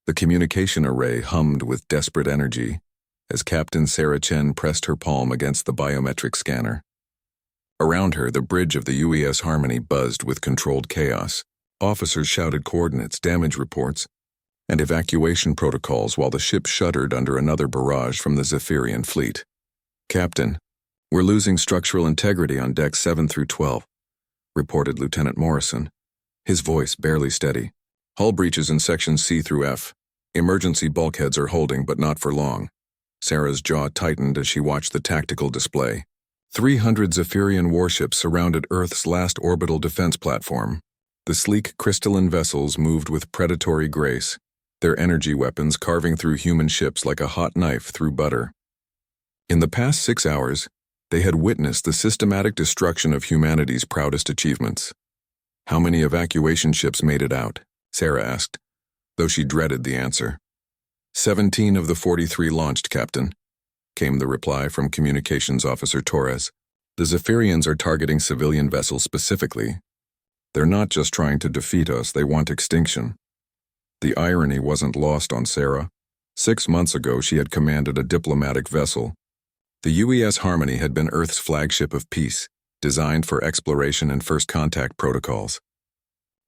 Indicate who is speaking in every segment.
Speaker 1: The communication array hummed with desperate energy as Captain Sarah Chen pressed her palm against the biometric scanner. Around her, the bridge of the UES Harmony buzzed with controlled chaos. Officers shouted coordinates, damage reports, and evacuation protocols while the ship shuddered under another barrage from the Zephyrian fleet. "Captain, we're losing structural integrity on decks 7 through 12, reported Lieutenant Morrison, his voice barely steady. "Hull breaches in sections C through F. Emergency bulkheads are holding, but not for long." Sarah's jaw tightened as she watched the tactical display. 300 Zephyrian warships surrounded Earth's last orbital defense platform. The sleek crystalline vessels moved with predatory grace, their energy weapons carving through human ships like a hot knife through butter. In the past 6 hours, they had witnessed the systematic destruction of humanity's proudest achievements. "How many evacuation ships made it out?" Sarah asked, though she dreaded the answer. 17 of the 43 launched, Captain," came the reply from Communications Officer Torres. "The Zephyrians are targeting civilian vessels specifically. They're not just trying to defeat us, they want extinction." The irony wasn't lost on Sarah. 6 months ago, she had commanded a diplomatic vessel. The UES Harmony had been Earth's flagship of peace, designed for exploration and first contact protocols.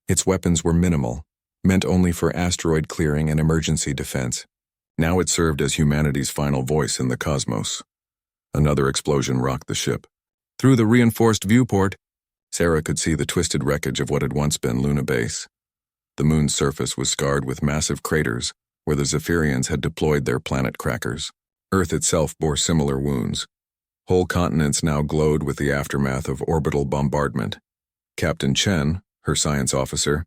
Speaker 1: Its weapons were minimal, meant only for asteroid clearing and emergency defense. Now it served as humanity's final voice in the cosmos. Another explosion rocked the ship. Through the reinforced viewport, Sarah could see the twisted wreckage of what had once been Luna Base. The moon's surface was scarred with massive craters where the Zephyrians had deployed their planet crackers. Earth itself bore similar wounds. Whole continents now glowed with the aftermath of orbital bombardment. Captain Chen, her science officer,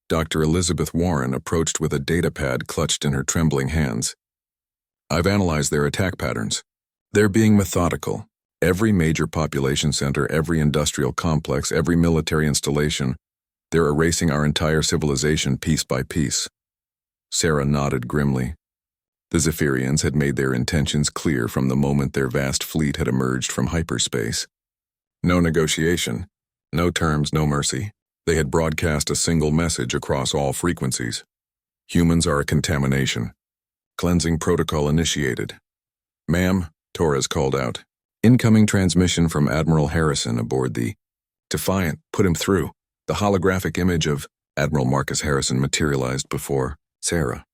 Speaker 1: Dr. Elizabeth Warren, approached with a data pad clutched in her trembling hands. "I've analyzed their attack patterns. They're being methodical. Every major population center, every industrial complex, every military installation, they're erasing our entire civilization piece by piece." Sarah nodded grimly. The Zephyrians had made their intentions clear from the moment their vast fleet had emerged from hyperspace. No negotiation, no terms, no mercy. They had broadcast a single message across all frequencies. "Humans are a contamination. Cleansing protocol initiated." "Ma'am," Torres called out. "Incoming transmission from Admiral Harrison aboard the Defiant. Put him through." The holographic image of Admiral Marcus Harrison materialized before Sarah.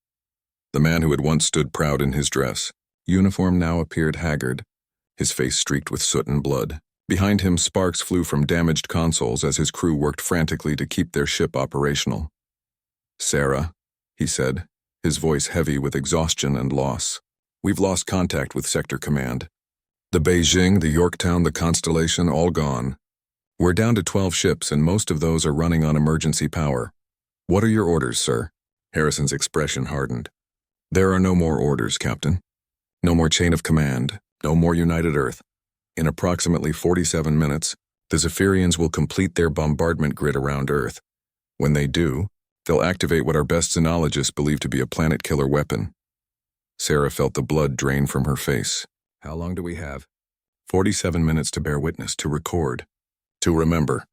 Speaker 1: The man who had once stood proud in his dress, uniform now appeared haggard, his face streaked with soot and blood. Behind him, sparks flew from damaged consoles as his crew worked frantically to keep their ship operational. "Sarah," he said, his voice heavy with exhaustion and loss. "We've lost contact with Sector Command. The Beijing, the Yorktown, the Constellation, all gone. We're down to 12 ships, and most of those are running on emergency power. What are your orders, sir?" Harrison's expression hardened. "There are no more orders, Captain. No more chain of command, no more United Earth. In approximately 47 minutes, the Zephyrians will complete their bombardment grid around Earth. When they do, they'll activate what our best xenologists believe to be a planet-killer weapon." Sarah felt the blood drain from her face. "How long do we have?" 47 minutes to bear witness, to record, to remember."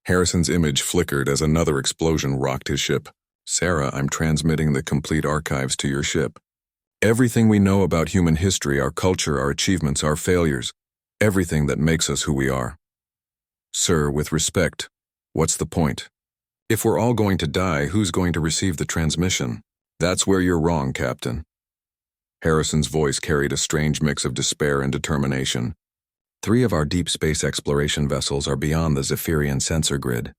Speaker 1: Harrison's image flickered as another explosion rocked his ship. "Sarah, I'm transmitting the complete archives to your ship. Everything we know about human history, our culture, our achievements, our failures, everything that makes us who we are." "Sir, with respect, what's the point? If we're all going to die, who's going to receive the transmission?" "That's where you're wrong, Captain." Harrison's voice carried a strange mix of despair and determination. 3 of our deep space exploration vessels are beyond the Zephyrian sensor grid.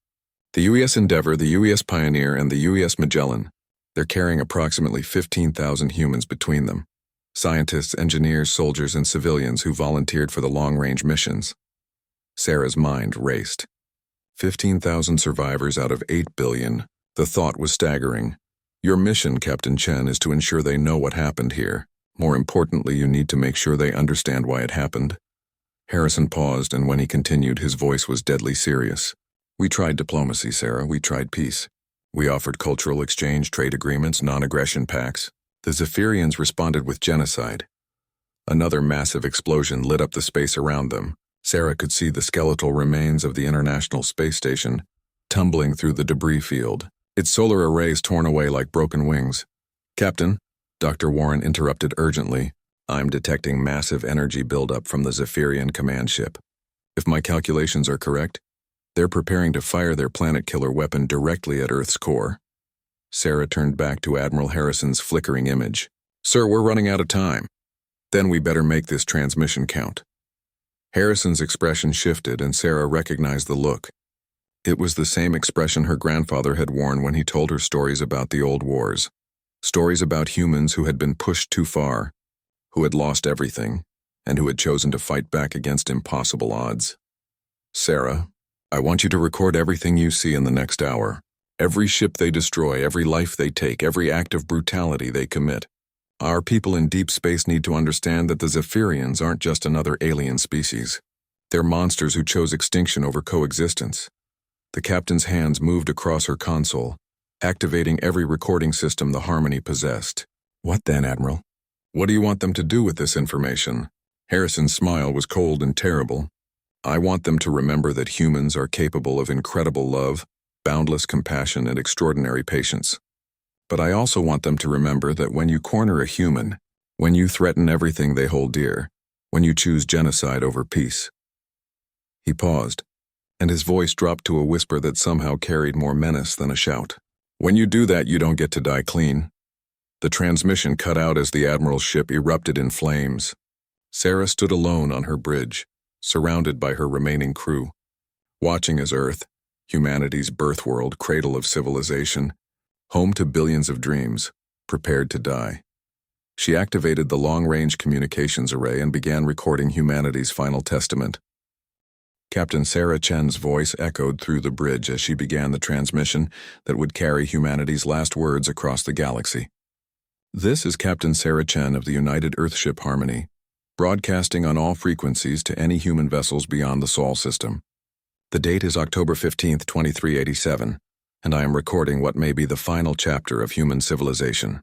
Speaker 1: The UES Endeavour, the UES Pioneer, and the UES Magellan. They're carrying approximately 15,000 humans between them. Scientists, engineers, soldiers, and civilians who volunteered for the long-range missions. Sarah's mind raced. 15,000 survivors out of 8 billion. The thought was staggering. "Your mission, Captain Chen, is to ensure they know what happened here. More importantly, you need to make sure they understand why it happened." Harrison paused, and when he continued, his voice was deadly serious. "We tried diplomacy, Sarah. We tried peace. We offered cultural exchange, trade agreements, non-aggression pacts. The Zephyrians responded with genocide." Another massive explosion lit up the space around them. Sarah could see the skeletal remains of the International Space Station tumbling through the debris field, its solar arrays torn away like broken wings. Captain, Dr. Warren interrupted urgently. I'm detecting massive energy buildup from the Zephyrian command ship. If my calculations are correct, they're preparing to fire their planet-killer weapon directly at Earth's core. Sarah turned back to Admiral Harrison's flickering image. Sir, we're running out of time. Then we better make this transmission count. Harrison's expression shifted and Sarah recognized the look. It was the same expression her grandfather had worn when he told her stories about the old wars. Stories about humans who had been pushed too far, who had lost everything, and who had chosen to fight back against impossible odds. Sarah, I want you to record everything you see in the next hour. Every ship they destroy, every life they take, every act of brutality they commit. Our people in deep space need to understand that the Zephyrians aren't just another alien species. They're monsters who chose extinction over coexistence. The captain's hands moved across her console, activating every recording system the Harmony possessed. What then, Admiral? What do you want them to do with this information? Harrison's smile was cold and terrible. I want them to remember that humans are capable of incredible love, boundless compassion, and extraordinary patience. But I also want them to remember that when you corner a human, when you threaten everything they hold dear, when you choose genocide over peace. He paused, and his voice dropped to a whisper that somehow carried more menace than a shout. When you do that, you don't get to die clean. The transmission cut out as the Admiral's ship erupted in flames. Sarah stood alone on her bridge, surrounded by her remaining crew, watching as Earth, humanity's birth world, cradle of civilization, home to billions of dreams, prepared to die. She activated the long-range communications array and began recording humanity's final testament. Captain Sarah Chen's voice echoed through the bridge as she began the transmission that would carry humanity's last words across the galaxy. This is Captain Sarah Chen of the United Earthship Harmony, broadcasting on all frequencies to any human vessels beyond the Sol system. The date is October 15th, 2387. And I am recording what may be the final chapter of human civilization.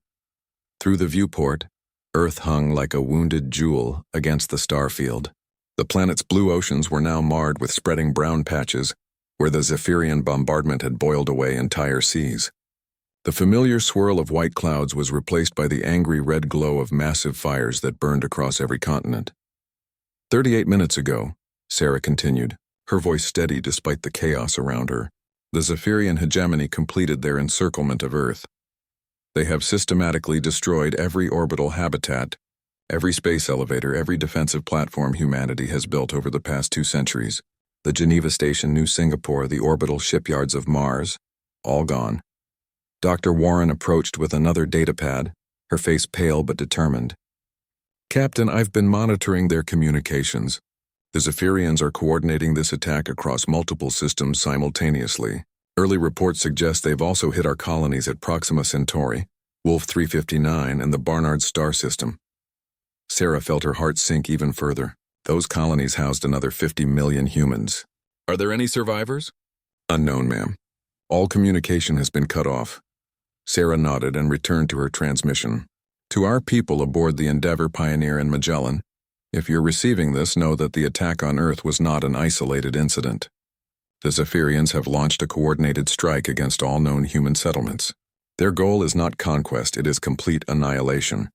Speaker 1: Through the viewport, Earth hung like a wounded jewel against the star field. The planet's blue oceans were now marred with spreading brown patches where the Zephyrian bombardment had boiled away entire seas. The familiar swirl of white clouds was replaced by the angry red glow of massive fires that burned across every continent. 38 minutes ago, Sarah continued, her voice steady despite the chaos around her, the Zephyrian hegemony completed their encirclement of Earth. They have systematically destroyed every orbital habitat, every space elevator, every defensive platform humanity has built over the past 2 centuries. The Geneva Station, New Singapore, the orbital shipyards of Mars, all gone. Dr. Warren approached with another datapad, her face pale but determined. Captain, I've been monitoring their communications. The Zephyrians are coordinating this attack across multiple systems simultaneously. Early reports suggest they've also hit our colonies at Proxima Centauri, Wolf 359, and the Barnard star system. Sarah felt her heart sink even further. Those colonies housed another 50 million humans. Are there any survivors? Unknown, ma'am. All communication has been cut off. Sarah nodded and returned to her transmission. To our people aboard the Endeavour, Pioneer, and Magellan, if you're receiving this, know that the attack on Earth was not an isolated incident. The Zephyrians have launched a coordinated strike against all known human settlements. Their goal is not conquest, it is complete annihilation.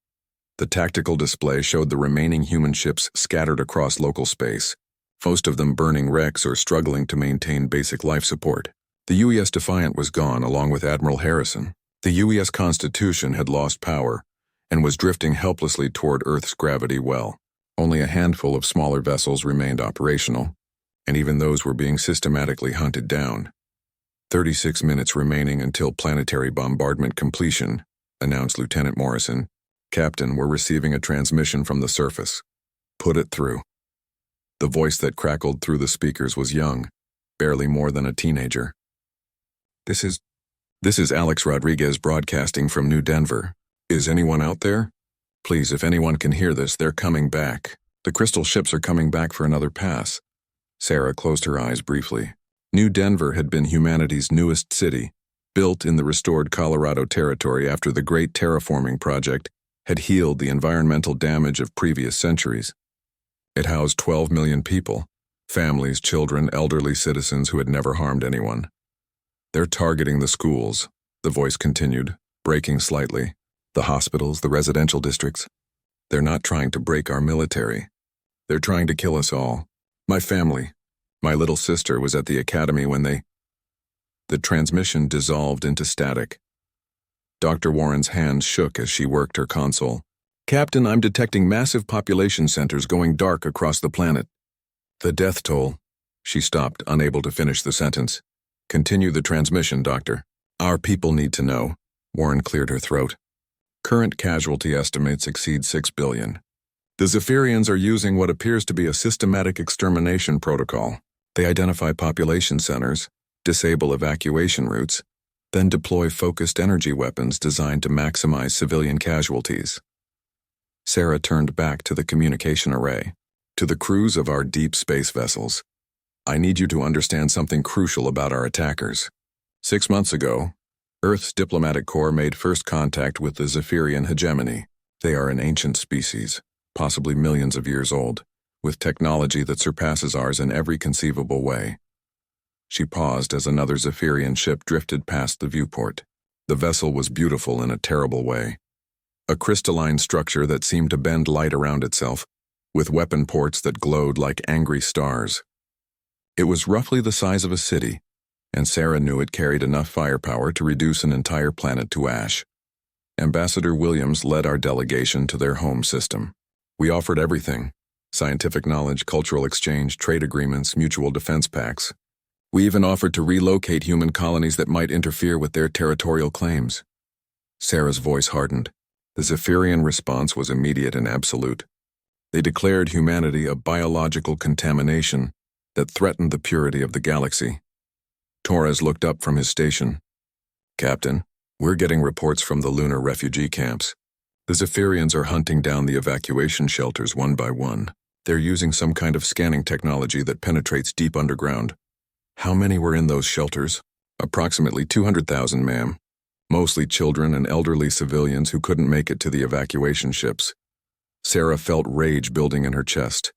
Speaker 1: The tactical display showed the remaining human ships scattered across local space, most of them burning wrecks or struggling to maintain basic life support. The UES Defiant was gone along with Admiral Harrison. The UES Constitution had lost power and was drifting helplessly toward Earth's gravity well. Only a handful of smaller vessels remained operational, and even those were being systematically hunted down. 36 minutes remaining until planetary bombardment completion, announced Lieutenant Morrison. Captain, we're receiving a transmission from the surface. Put it through. The voice that crackled through the speakers was young, barely more than a teenager. This is Alex Rodriguez broadcasting from New Denver. Is anyone out there? Please, if anyone can hear this, they're coming back. The crystal ships are coming back for another pass. Sarah closed her eyes briefly. New Denver had been humanity's newest city, built in the restored Colorado territory after the Great Terraforming Project had healed the environmental damage of previous centuries. It housed 12 million people, families, children, elderly citizens who had never harmed anyone. They're targeting the schools, the voice continued, breaking slightly. The hospitals, the residential districts. They're not trying to break our military. They're trying to kill us all. My family. My little sister was at the academy when they... The transmission dissolved into static. Dr. Warren's hands shook as she worked her console. Captain, I'm detecting massive population centers going dark across the planet. The death toll. She stopped, unable to finish the sentence. Continue the transmission, Doctor. Our people need to know. Warren cleared her throat. Current casualty estimates exceed 6 billion. The Zephyrians are using what appears to be a systematic extermination protocol. They identify population centers, disable evacuation routes, then deploy focused energy weapons designed to maximize civilian casualties. Sarah turned back to the communication array. To the crews of our deep space vessels. I need you to understand something crucial about our attackers. 6 months ago, Earth's diplomatic corps made first contact with the Zephyrian hegemony. They are an ancient species, possibly millions of years old, with technology that surpasses ours in every conceivable way. She paused as another Zephyrian ship drifted past the viewport. The vessel was beautiful in a terrible way. A crystalline structure that seemed to bend light around itself, with weapon ports that glowed like angry stars. It was roughly the size of a city, and Sarah knew it carried enough firepower to reduce an entire planet to ash. Ambassador Williams led our delegation to their home system. We offered everything: scientific knowledge, cultural exchange, trade agreements, mutual defense pacts. We even offered to relocate human colonies that might interfere with their territorial claims. Sarah's voice hardened. The Zephyrian response was immediate and absolute. They declared humanity a biological contamination that threatened the purity of the galaxy. Torres looked up from his station. Captain, we're getting reports from the lunar refugee camps. The Zephyrians are hunting down the evacuation shelters one by one. They're using some kind of scanning technology that penetrates deep underground. How many were in those shelters? Approximately 200,000, ma'am. Mostly children and elderly civilians who couldn't make it to the evacuation ships. Sarah felt rage building in her chest,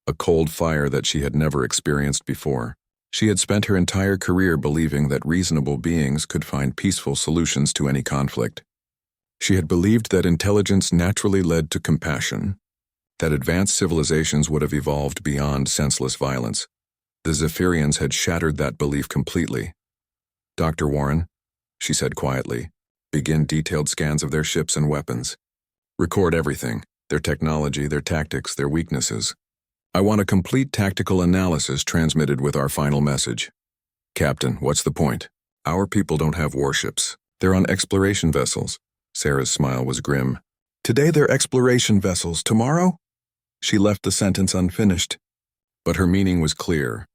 Speaker 1: a cold fire that she had never experienced before. She had spent her entire career believing that reasonable beings could find peaceful solutions to any conflict. She had believed that intelligence naturally led to compassion, that advanced civilizations would have evolved beyond senseless violence. The Zephyrians had shattered that belief completely. Dr. Warren, she said quietly, begin detailed scans of their ships and weapons. Record everything, their technology, their tactics, their weaknesses. I want a complete tactical analysis transmitted with our final message. Captain, what's the point? Our people don't have warships. They're on exploration vessels. Sarah's smile was grim. Today they're exploration vessels. Tomorrow? She left the sentence unfinished. But her meaning was clear.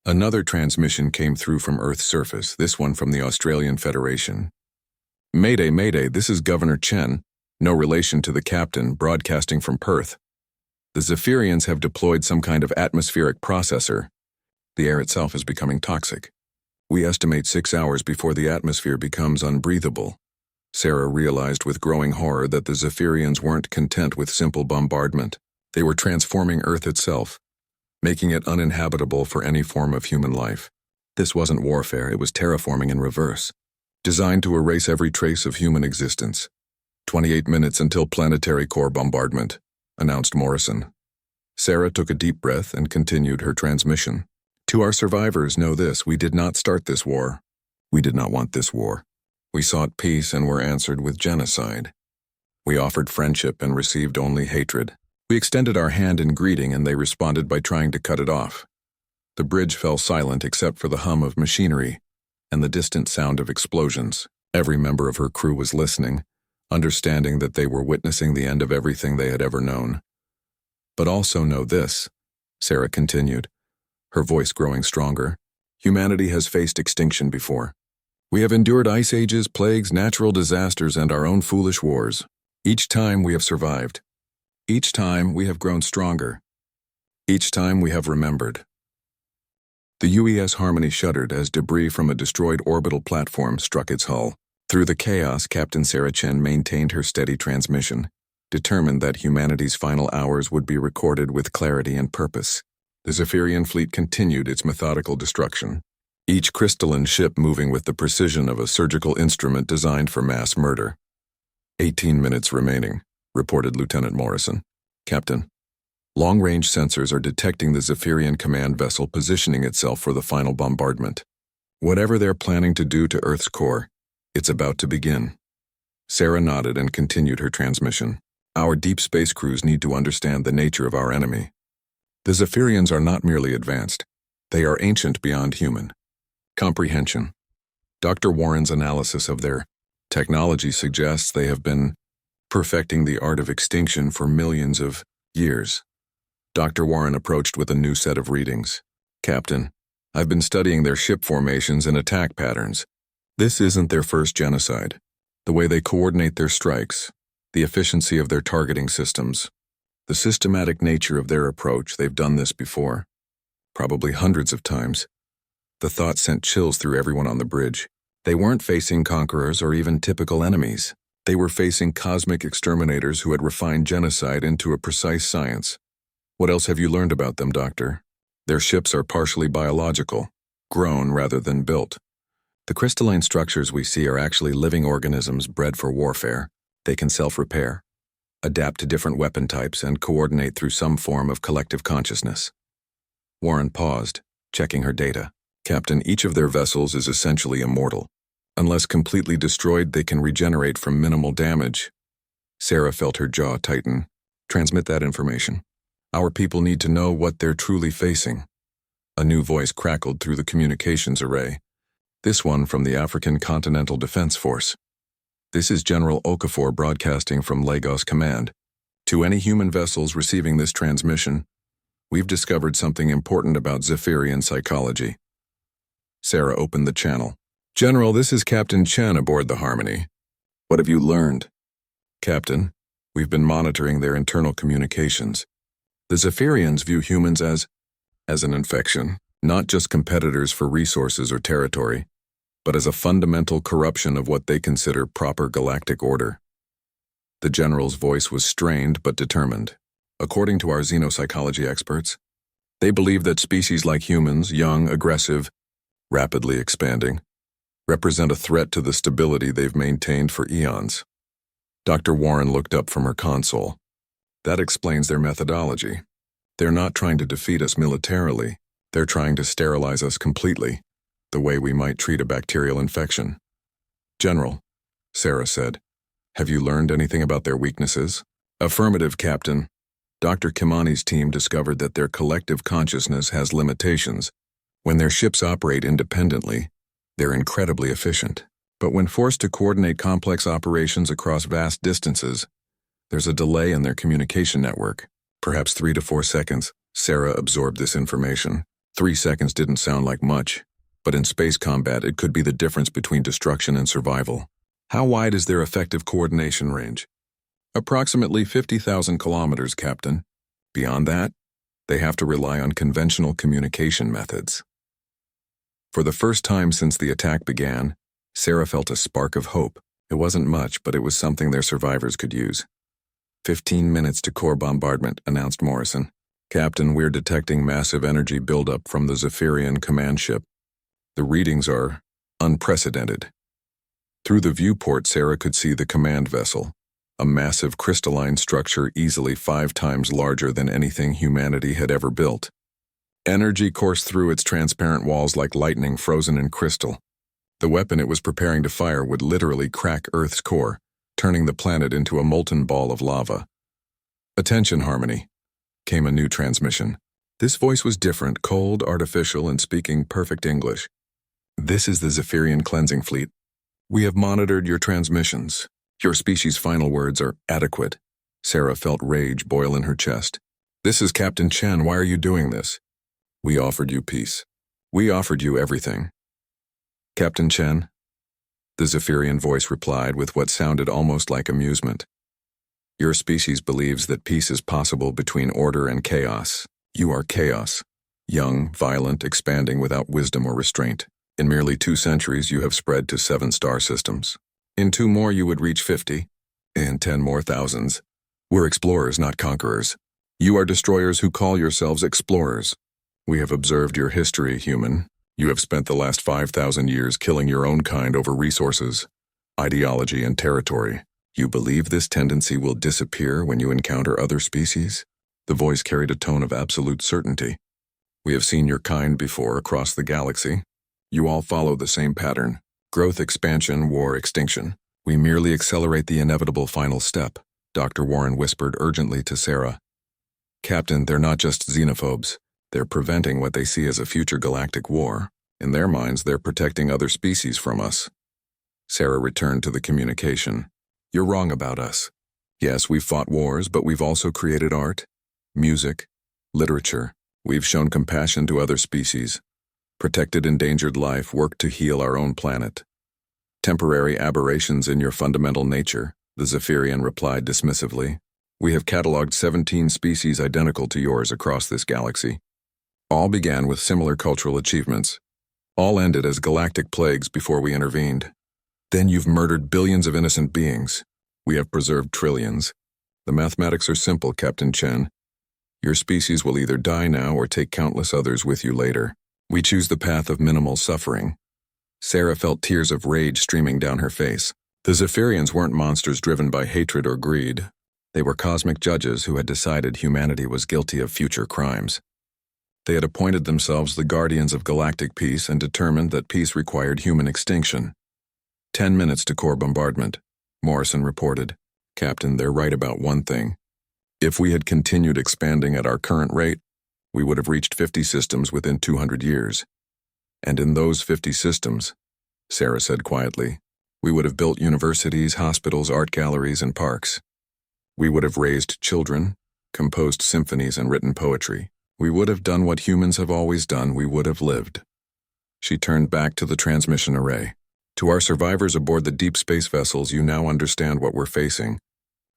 Speaker 1: Another transmission came through from Earth's surface, this one from the Australian Federation. Mayday, Mayday, this is Governor Chen, no relation to the captain, broadcasting from Perth. The Zephyrians have deployed some kind of atmospheric processor. The air itself is becoming toxic. We estimate 6 hours before the atmosphere becomes unbreathable. Sarah realized with growing horror that the Zephyrians weren't content with simple bombardment. They were transforming Earth itself, making it uninhabitable for any form of human life. This wasn't warfare, it was terraforming in reverse, designed to erase every trace of human existence. 28 minutes until planetary core bombardment, announced Morrison. Sarah took a deep breath and continued her transmission. To our survivors, know this: we did not start this war. We did not want this war. We sought peace and were answered with genocide. We offered friendship and received only hatred. We extended our hand in greeting and they responded by trying to cut it off. The bridge fell silent except for the hum of machinery and the distant sound of explosions. Every member of her crew was listening, understanding that they were witnessing the end of everything they had ever known. But also know this, Sarah continued, her voice growing stronger. Humanity has faced extinction before. We have endured ice ages, plagues, natural disasters, and our own foolish wars. Each time we have survived. Each time we have grown stronger. Each time we have remembered. The UES Harmony shuddered as debris from a destroyed orbital platform struck its hull. Through the chaos, Captain Sarah Chen maintained her steady transmission, determined that humanity's final hours would be recorded with clarity and purpose. The Zephyrian fleet continued its methodical destruction, each crystalline ship moving with the precision of a surgical instrument designed for mass murder. 18 minutes remaining, reported Lieutenant Morrison. Captain, long-range sensors are detecting the Zephyrian command vessel positioning itself for the final bombardment. Whatever they're planning to do to Earth's core, it's about to begin. Sarah nodded and continued her transmission. Our deep space crews need to understand the nature of our enemy. The Zephyrians are not merely advanced. They are ancient beyond human comprehension. Dr. Warren's analysis of their technology suggests they have been perfecting the art of extinction for millions of years. Dr. Warren approached with a new set of readings. Captain, I've been studying their ship formations and attack patterns. This isn't their first genocide. The way they coordinate their strikes, the efficiency of their targeting systems, the systematic nature of their approach, they've done this before. Probably hundreds of times. The thought sent chills through everyone on the bridge. They weren't facing conquerors or even typical enemies. They were facing cosmic exterminators who had refined genocide into a precise science. What else have you learned about them, Doctor? Their ships are partially biological, grown rather than built. The crystalline structures we see are actually living organisms bred for warfare. They can self-repair, adapt to different weapon types, and coordinate through some form of collective consciousness. Warren paused, checking her data. Captain, each of their vessels is essentially immortal. Unless completely destroyed, they can regenerate from minimal damage. Sarah felt her jaw tighten. Transmit that information. Our people need to know what they're truly facing. A new voice crackled through the communications array. This one from the African Continental Defense Force. This is General Okafor broadcasting from Lagos Command. To any human vessels receiving this transmission, we've discovered something important about Zephyrian psychology. Sarah opened the channel. General, this is Captain Chen aboard the Harmony. What have you learned? Captain, we've been monitoring their internal communications. The Zephyrians view humans as an infection, not just competitors for resources or territory, but as a fundamental corruption of what they consider proper galactic order. The general's voice was strained but determined. According to our xenopsychology experts, they believe that species like humans, young, aggressive, rapidly expanding, represent a threat to the stability they've maintained for eons. Dr. Warren looked up from her console. That explains their methodology. They're not trying to defeat us militarily. They're trying to sterilize us completely, the way we might treat a bacterial infection. General, Sarah said, have you learned anything about their weaknesses? Affirmative, Captain. Dr. Kimani's team discovered that their collective consciousness has limitations. When their ships operate independently, they're incredibly efficient. But when forced to coordinate complex operations across vast distances, there's a delay in their communication network. Perhaps 3 to 4 seconds. Sarah absorbed this information. 3 seconds didn't sound like much, but in space combat it could be the difference between destruction and survival. How wide is their effective coordination range? Approximately 50,000 kilometers, Captain. Beyond that, they have to rely on conventional communication methods. For the first time since the attack began, Sarah felt a spark of hope. It wasn't much, but it was something their survivors could use. 15 minutes to core bombardment, announced Morrison. Captain, we're detecting massive energy buildup from the Zephyrian command ship. The readings are unprecedented. Through the viewport, Sarah could see the command vessel, a massive crystalline structure easily 5 times larger than anything humanity had ever built. Energy coursed through its transparent walls like lightning frozen in crystal. The weapon it was preparing to fire would literally crack Earth's core, turning the planet into a molten ball of lava. Attention, Harmony, came a new transmission. This voice was different, cold, artificial, and speaking perfect English. This is the Zephyrian cleansing fleet. We have monitored your transmissions. Your species' final words are adequate. Sarah felt rage boil in her chest. This is Captain Chen. Why are you doing this? We offered you peace. We offered you everything. Captain Chen, the Zephyrian voice replied with what sounded almost like amusement. Your species believes that peace is possible between order and chaos. You are chaos. Young, violent, expanding without wisdom or restraint. In merely 2 centuries, you have spread to 7 star systems. In 2 more, you would reach 50. In 10 more, thousands. We're explorers, not conquerors. You are destroyers who call yourselves explorers. We have observed your history, human. You have spent the last 5,000 years killing your own kind over resources, ideology, and territory. You believe this tendency will disappear when you encounter other species? The voice carried a tone of absolute certainty. We have seen your kind before across the galaxy. You all follow the same pattern: growth, expansion, war, extinction. We merely accelerate the inevitable final step, Dr. Warren whispered urgently to Sarah. Captain, they're not just xenophobes. They're preventing what they see as a future galactic war. In their minds, they're protecting other species from us. Sarah returned to the communication. You're wrong about us. Yes, we've fought wars, but we've also created art, music, literature. We've shown compassion to other species, protected endangered life, worked to heal our own planet. Temporary aberrations in your fundamental nature, the Zephyrian replied dismissively. We have cataloged 17 species identical to yours across this galaxy. All began with similar cultural achievements. All ended as galactic plagues before we intervened. Then you've murdered billions of innocent beings. We have preserved trillions. The mathematics are simple, Captain Chen. Your species will either die now or take countless others with you later. We choose the path of minimal suffering. Sarah felt tears of rage streaming down her face. The Zephyrians weren't monsters driven by hatred or greed. They were cosmic judges who had decided humanity was guilty of future crimes. They had appointed themselves the guardians of galactic peace and determined that peace required human extinction. 10 minutes to core bombardment, Morrison reported. Captain, they're right about one thing. If we had continued expanding at our current rate, we would have reached 50 systems within 200 years. And in those 50 systems, Sarah said quietly, we would have built universities, hospitals, art galleries, and parks. We would have raised children, composed symphonies, and written poetry. We would have done what humans have always done. We would have lived. She turned back to the transmission array. To our survivors aboard the deep space vessels, you now understand what we're facing.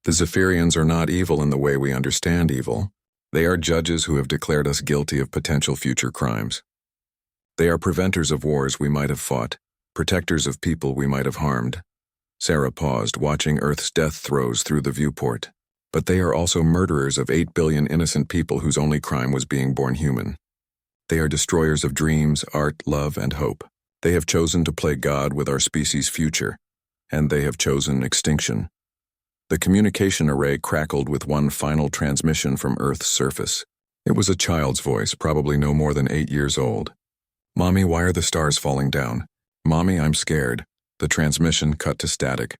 Speaker 1: The Zephyrians are not evil in the way we understand evil. They are judges who have declared us guilty of potential future crimes. They are preventers of wars we might have fought, protectors of people we might have harmed. Sarah paused, watching Earth's death throes through the viewport. But they are also murderers of 8 billion innocent people whose only crime was being born human. They are destroyers of dreams, art, love, and hope. They have chosen to play God with our species' future, and they have chosen extinction. The communication array crackled with one final transmission from Earth's surface. It was a child's voice, probably no more than 8 years old. Mommy, why are the stars falling down? Mommy, I'm scared. The transmission cut to static.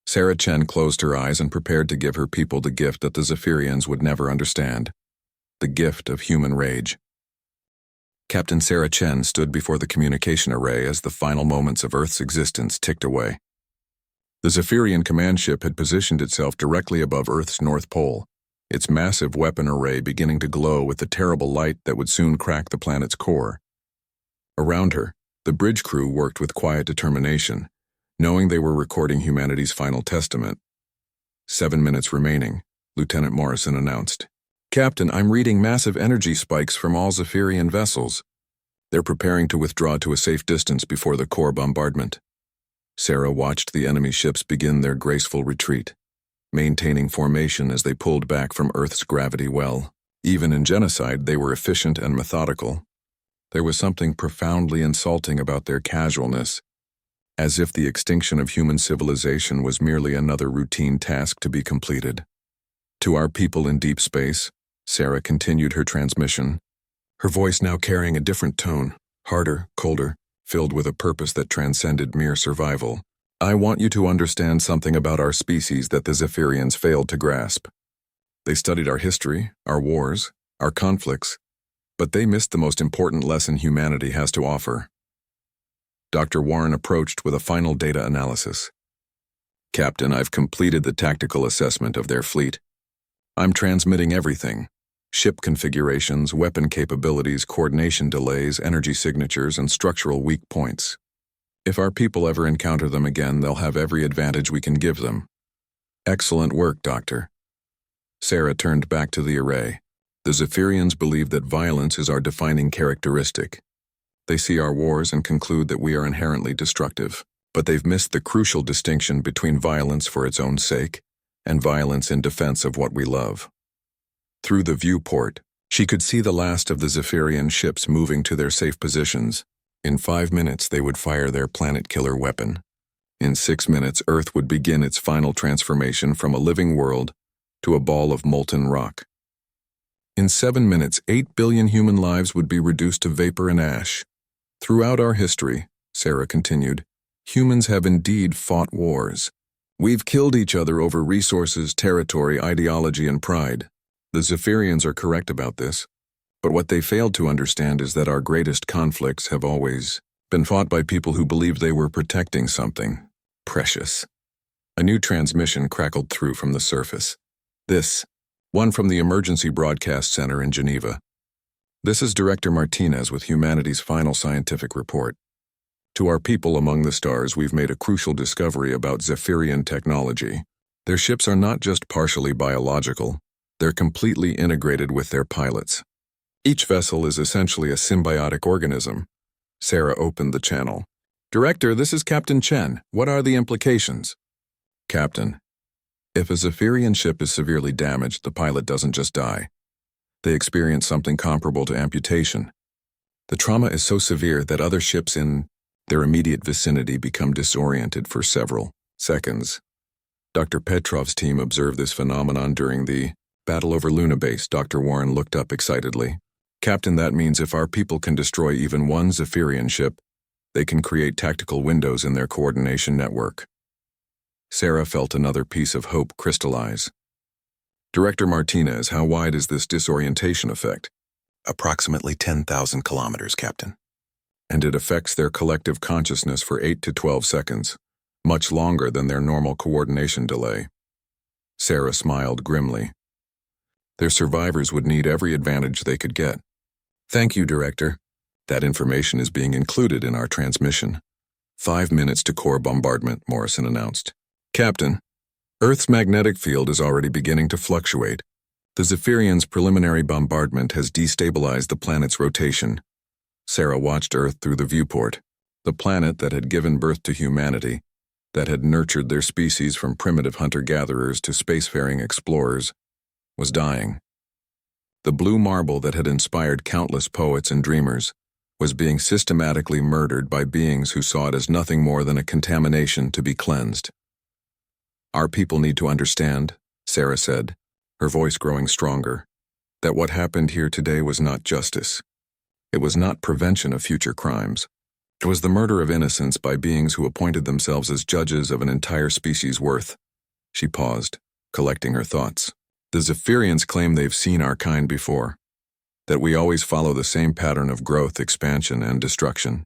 Speaker 1: Sarah Chen closed her eyes and prepared to give her people the gift that the Zephyrians would never understand. The gift of human rage. Captain Sarah Chen stood before the communication array as the final moments of Earth's existence ticked away. The Zephyrian command ship had positioned itself directly above Earth's North Pole, its massive weapon array beginning to glow with the terrible light that would soon crack the planet's core. Around her, the bridge crew worked with quiet determination, knowing they were recording humanity's final testament. 7 minutes remaining, Lieutenant Morrison announced. Captain, I'm reading massive energy spikes from all Zephyrian vessels. They're preparing to withdraw to a safe distance before the core bombardment. Sarah watched the enemy ships begin their graceful retreat, maintaining formation as they pulled back from Earth's gravity well. Even in genocide, they were efficient and methodical. There was something profoundly insulting about their casualness, as if the extinction of human civilization was merely another routine task to be completed. To our people in deep space, Sarah continued her transmission, her voice now carrying a different tone, harder, colder, filled with a purpose that transcended mere survival. I want you to understand something about our species that the Zephyrians failed to grasp. They studied our history, our wars, our conflicts, but they missed the most important lesson humanity has to offer. Dr. Warren approached with a final data analysis. Captain, I've completed the tactical assessment of their fleet. I'm transmitting everything: ship configurations, weapon capabilities, coordination delays, energy signatures, and structural weak points. If our people ever encounter them again, they'll have every advantage we can give them. Excellent work, Doctor. Sarah turned back to the array. The Zephyrians believe that violence is our defining characteristic. They see our wars and conclude that we are inherently destructive, but they've missed the crucial distinction between violence for its own sake and violence in defense of what we love. Through the viewport, she could see the last of the Zephyrian ships moving to their safe positions. In 5 minutes, they would fire their planet-killer weapon. In 6 minutes, Earth would begin its final transformation from a living world to a ball of molten rock. In 7 minutes, 8 billion human lives would be reduced to vapor and ash. Throughout our history, Sarah continued, humans have indeed fought wars. We've killed each other over resources, territory, ideology, and pride. The Zephyrians are correct about this, but what they failed to understand is that our greatest conflicts have always been fought by people who believed they were protecting something precious. A new transmission crackled through from the surface. This, one from the Emergency Broadcast Center in Geneva. This is Director Martinez with humanity's final scientific report. To our people among the stars, we've made a crucial discovery about Zephyrian technology. Their ships are not just partially biological, they're completely integrated with their pilots. Each vessel is essentially a symbiotic organism. Sarah opened the channel. Director, this is Captain Chen. What are the implications? Captain, if a Zephyrian ship is severely damaged, the pilot doesn't just die. They experience something comparable to amputation. The trauma is so severe that other ships in their immediate vicinity become disoriented for several seconds. Dr. Petrov's team observed this phenomenon during the battle over Luna Base. Dr. Warren looked up excitedly. Captain, that means if our people can destroy even one Zephyrian ship, they can create tactical windows in their coordination network. Sarah felt another piece of hope crystallize. Director Martinez, how wide is this disorientation effect? Approximately 10,000 kilometers, Captain. And it affects their collective consciousness for 8 to 12 seconds, much longer than their normal coordination delay. Sarah smiled grimly. Their survivors would need every advantage they could get. Thank you, Director. That information is being included in our transmission. 5 minutes to core bombardment, Morrison announced. Captain, Earth's magnetic field is already beginning to fluctuate. The Zephyrians' preliminary bombardment has destabilized the planet's rotation. Sarah watched Earth through the viewport. The planet that had given birth to humanity, that had nurtured their species from primitive hunter-gatherers to spacefaring explorers, was dying. The blue marble that had inspired countless poets and dreamers was being systematically murdered by beings who saw it as nothing more than a contamination to be cleansed. Our people need to understand, Sarah said, her voice growing stronger, that what happened here today was not justice. It was not prevention of future crimes. It was the murder of innocence by beings who appointed themselves as judges of an entire species' worth. She paused, collecting her thoughts. The Zephyrians claim they've seen our kind before, that we always follow the same pattern of growth, expansion, and destruction.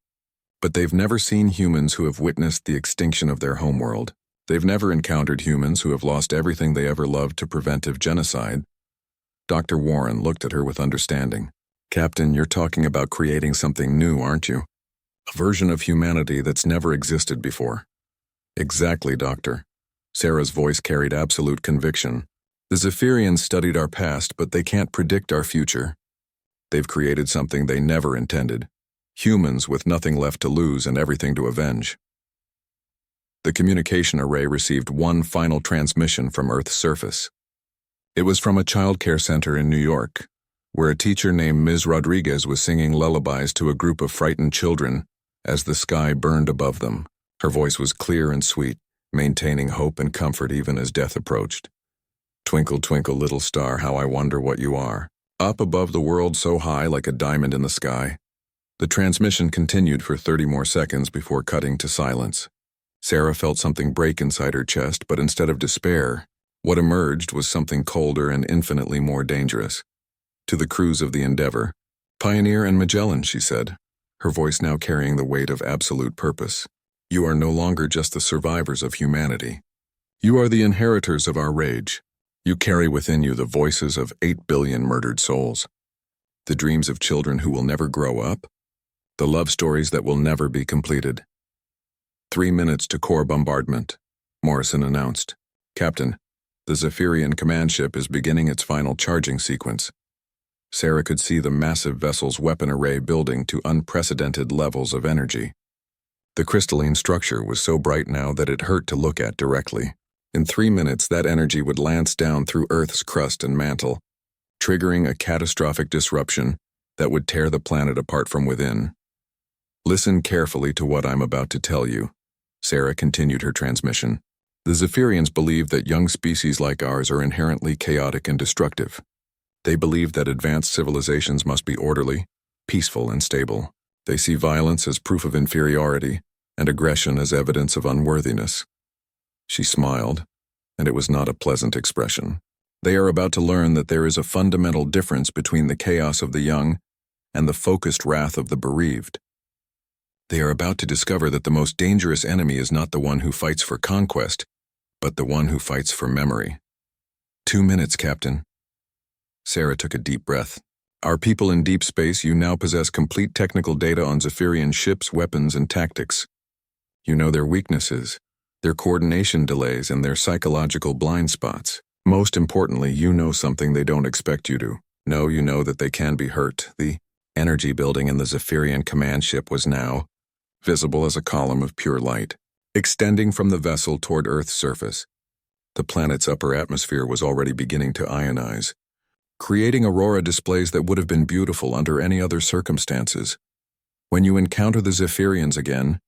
Speaker 1: But they've never seen humans who have witnessed the extinction of their homeworld. They've never encountered humans who have lost everything they ever loved to preventive genocide. Dr. Warren looked at her with understanding. Captain, you're talking about creating something new, aren't you? A version of humanity that's never existed before. Exactly, Doctor. Sarah's voice carried absolute conviction. The Zephyrians studied our past, but they can't predict our future. They've created something they never intended. Humans with nothing left to lose and everything to avenge. The communication array received one final transmission from Earth's surface. It was from a child care center in New York, where a teacher named Ms. Rodriguez was singing lullabies to a group of frightened children as the sky burned above them. Her voice was clear and sweet, maintaining hope and comfort even as death approached. Twinkle, twinkle, little star, how I wonder what you are. Up above the world so high like a diamond in the sky. The transmission continued for 30 more seconds before cutting to silence. Sarah felt something break inside her chest, but instead of despair, what emerged was something colder and infinitely more dangerous. To the crews of the Endeavour, Pioneer and Magellan, she said, her voice now carrying the weight of absolute purpose. You are no longer just the survivors of humanity. You are the inheritors of our rage. You carry within you the voices of 8 billion murdered souls. The dreams of children who will never grow up. The love stories that will never be completed. 3 minutes to core bombardment, Morrison announced. Captain, the Zephyrian command ship is beginning its final charging sequence. Sarah could see the massive vessel's weapon array building to unprecedented levels of energy. The crystalline structure was so bright now that it hurt to look at directly. In 3 minutes, that energy would lance down through Earth's crust and mantle, triggering a catastrophic disruption that would tear the planet apart from within. Listen carefully to what I'm about to tell you, Sarah continued her transmission. The Zephyrians believe that young species like ours are inherently chaotic and destructive. They believe that advanced civilizations must be orderly, peaceful, and stable. They see violence as proof of inferiority and aggression as evidence of unworthiness. She smiled, and it was not a pleasant expression. They are about to learn that there is a fundamental difference between the chaos of the young and the focused wrath of the bereaved. They are about to discover that the most dangerous enemy is not the one who fights for conquest, but the one who fights for memory. 2 minutes, Captain. Sarah took a deep breath. Our people in deep space, you now possess complete technical data on Zephyrian ships, weapons, and tactics. You know their weaknesses, their coordination delays, and their psychological blind spots. Most importantly, you know something they don't expect you to. No, you know that they can be hurt. The energy building in the Zephyrian command ship was now visible as a column of pure light, extending from the vessel toward Earth's surface. The planet's upper atmosphere was already beginning to ionize, creating aurora displays that would have been beautiful under any other circumstances. When you encounter the Zephyrians again,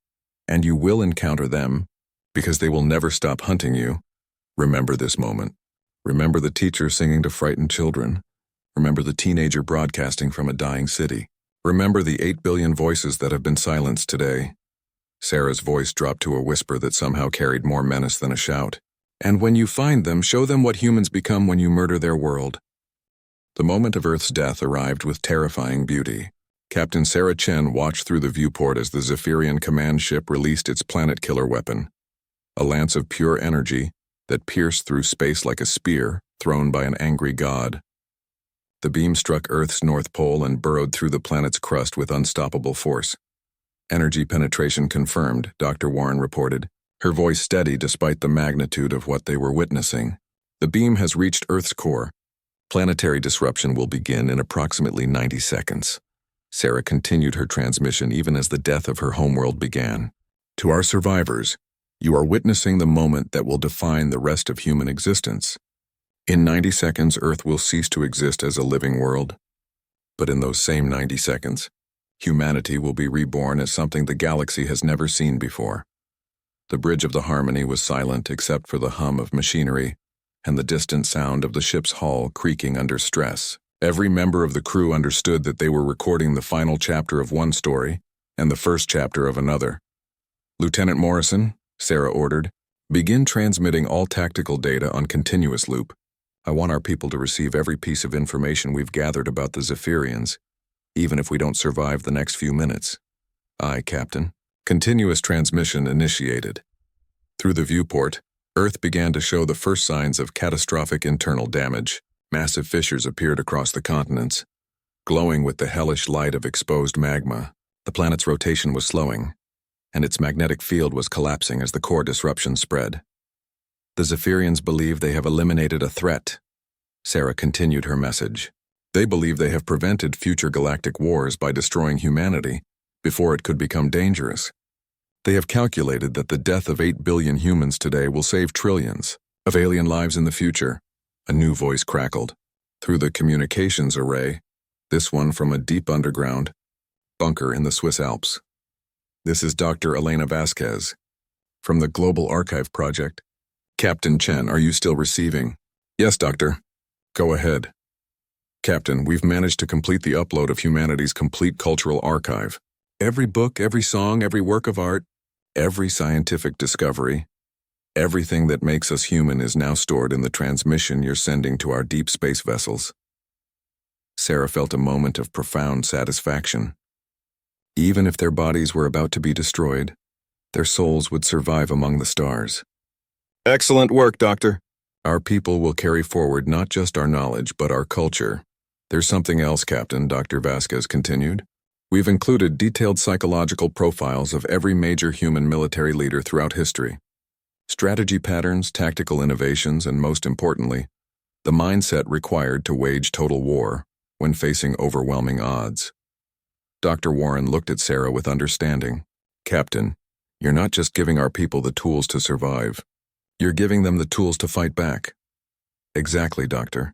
Speaker 1: and you will encounter them, because they will never stop hunting you, remember this moment. Remember the teacher singing to frightened children. Remember the teenager broadcasting from a dying city. Remember the 8 billion voices that have been silenced today. Sarah's voice dropped to a whisper that somehow carried more menace than a shout. And when you find them, show them what humans become when you murder their world. The moment of Earth's death arrived with terrifying beauty. Captain Sarah Chen watched through the viewport as the Zephyrian command ship released its planet-killer weapon, a lance of pure energy that pierced through space like a spear thrown by an angry god. The beam struck Earth's North Pole and burrowed through the planet's crust with unstoppable force. Energy penetration confirmed, Dr. Warren reported, her voice steady despite the magnitude of what they were witnessing. The beam has reached Earth's core. Planetary disruption will begin in approximately 90 seconds. Sarah continued her transmission even as the death of her homeworld began. To our survivors, you are witnessing the moment that will define the rest of human existence. In 90 seconds, Earth will cease to exist as a living world. But in those same 90 seconds, humanity will be reborn as something the galaxy has never seen before. The bridge of the Harmony was silent except for the hum of machinery and the distant sound of the ship's hull creaking under stress. Every member of the crew understood that they were recording the final chapter of one story and the first chapter of another. Lieutenant Morrison, Sarah ordered, begin transmitting all tactical data on continuous loop. I want our people to receive every piece of information we've gathered about the Zephyrians, even if we don't survive the next few minutes. Aye, Captain. Continuous transmission initiated. Through the viewport, Earth began to show the first signs of catastrophic internal damage. Massive fissures appeared across the continents, glowing with the hellish light of exposed magma. The planet's rotation was slowing, and its magnetic field was collapsing as the core disruption spread. The Zephyrians believe they have eliminated a threat. Sarah continued her message. They believe they have prevented future galactic wars by destroying humanity before it could become dangerous. They have calculated that the death of 8 billion humans today will save trillions of alien lives in the future. A new voice crackled through the communications array, this one from a deep underground bunker in the Swiss Alps. This is Dr. Elena Vasquez from the Global Archive Project. Captain Chen, are you still receiving? Yes, Doctor. Go ahead. Captain, we've managed to complete the upload of humanity's complete cultural archive. Every book, every song, every work of art, every scientific discovery, everything that makes us human is now stored in the transmission you're sending to our deep space vessels. Sarah felt a moment of profound satisfaction. Even if their bodies were about to be destroyed, their souls would survive among the stars. Excellent work, Doctor. Our people will carry forward not just our knowledge, but our culture. There's something else, Captain, Dr. Vasquez continued. We've included detailed psychological profiles of every major human military leader throughout history. Strategy patterns, tactical innovations, and most importantly, the mindset required to wage total war when facing overwhelming odds. Dr. Warren looked at Sarah with understanding. Captain, you're not just giving our people the tools to survive. You're giving them the tools to fight back. Exactly, Doctor.